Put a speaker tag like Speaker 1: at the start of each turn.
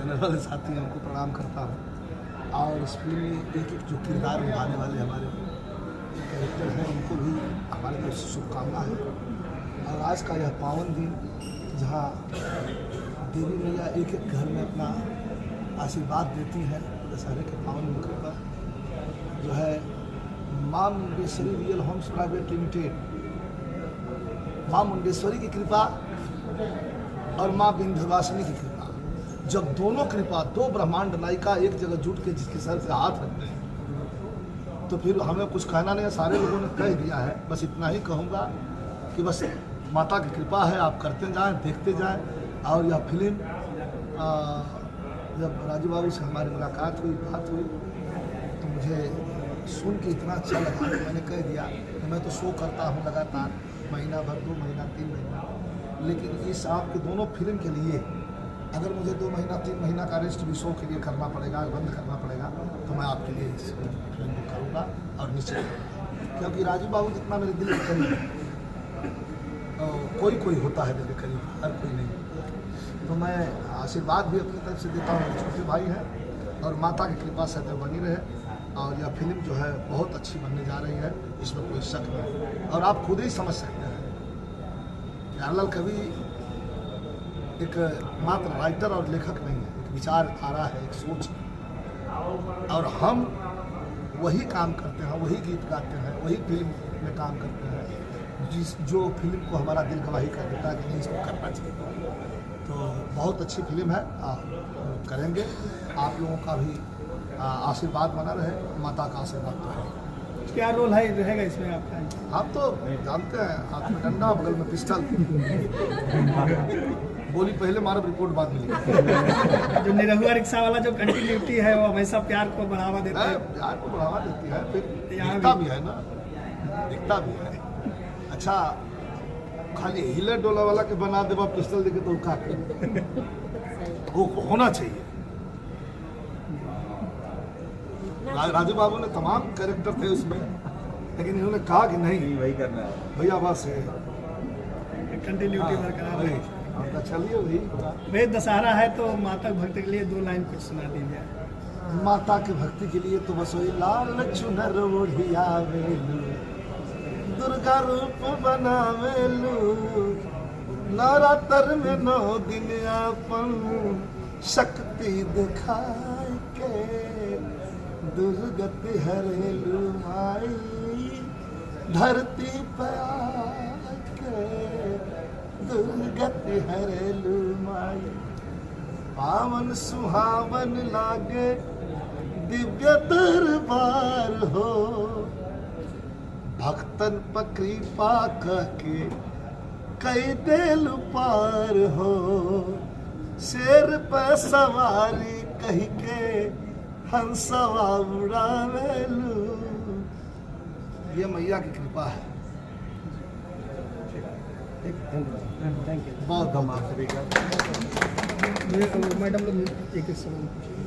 Speaker 1: Channel वाले साथी हैं उनको प्रणाम करता हूँ। और इस फिल्म में एक एक जो किरदार निभाने वाले हमारे कैरेक्टर हैं उनको भी हमारी तरफ से शुभकामना है। और आज का यह पावन दिन जहाँ देवी मैया एक एक घर में अपना आशीर्वाद देती हैं, दशहरे के पावन मौके पर जो है Maa Mundeshwari real homes private limited, Maa Mundeshwari की कृपा और माँ विंध्यवासिनी की कृपा, जब दोनों कृपा, दो ब्रह्मांड नायिका एक जगह जुट के जिसके सर से हाथ रखते हैं तो फिर हमें कुछ कहना नहीं है, सारे लोगों ने कह दिया है। बस इतना ही कहूँगा कि बस माता की कृपा है, आप करते जाएं, देखते जाएं। और यह फिल्म जब राजू बाबू से हमारी मुलाकात हुई, बात हुई, तो मुझे सुन के इतना अच्छा लगा कि मैंने कह दिया कि मैं तो शो करता हूँ लगातार, महीना भर, 2 महीना, 3 महीना, लेकिन इस आपके दोनों फिल्म के लिए अगर मुझे 2 महीना 3 महीना का रेस्ट भी शो के लिए करना पड़ेगा, बंद करना पड़ेगा, तो मैं आपके लिए इस फिल्म को करूँगा और निश्चित करूँगा। क्योंकि राजू बाबू जितना मेरे दिल के करीब है, कोई होता है दिल के करीब, हर कोई नहीं। तो मैं आशीर्वाद भी अपनी तरफ से देता हूँ, मेरे छोटे भाई हैं, और माता की कृपा से तो बनी रहे। और यह फिल्म जो है बहुत अच्छी बनने जा रही है, इसमें कोई शक नहीं। और आप खुद ही समझ सकते हैं, प्यारेलाल कवि एक मात्र राइटर और लेखक नहीं है, एक विचारधारा है, एक सोच है। और हम वही काम करते हैं, वही गीत गाते हैं, वही फिल्म में काम करते हैं जो फिल्म को हमारा दिल गवाही कर देता है कि नहीं, इसको करना चाहिए। तो बहुत अच्छी फिल्म है, आप करेंगे। आप लोगों का भी आशीर्वाद बना रहे, माता का आशीर्वाद तो है।
Speaker 2: क्या रोल है रहेगा इसमें आपका?
Speaker 1: आप तो जानते हैं, हाथ में डंडा, बगल में पिस्टल, गोली पहले मारो, रिपोर्ट बाद मिलेगी।
Speaker 2: जो निरहुआ रिक्शा वाला जो कंटिन्यूटी है वो हमेशा प्यार को बढ़ावा देता है,
Speaker 1: प्यार को बढ़ावा देती है, फिर दिखता भी है ना, दिखता भी है। अच्छा, खाली हिले डोला वाला के बना देवा पिस्टल देके तो का वो होना चाहिए। राजू बाबू ने तमाम कैरेक्टर थे उसमें, लेकिन इन्होंने कहा कि नहीं
Speaker 3: वही करना है
Speaker 1: भैया, बस
Speaker 2: कंटिन्यूटी बरकरार है।
Speaker 1: आपका चलिए वही।
Speaker 2: वे दशहरा है तो माता भक्ति के लिए 2 लाइन कुछ सुना दीजिए।
Speaker 1: माता के भक्ति के लिए तो बस वही लाल चुनर ओढ़िया वेलू, दुर्गा रूप बनावेलू, नवरात्र में 9 दिन अपन शक्ति दिखाए के, दुर्गति हरेलू माई धरती पे आके, दुर्गति हरेलू माई। पावन सुहावन लागे दिव्य दरबार हो, भक्तन पर कृपा कहके कई दिल पार हो, शेर पे सवारी कही के हंसवा उड़ावेलू। ये मैया की कृपा है।
Speaker 2: Thank you.
Speaker 1: बहुत
Speaker 3: हम आखिरी का
Speaker 2: मैडम लोग एक सवाल पूछिए।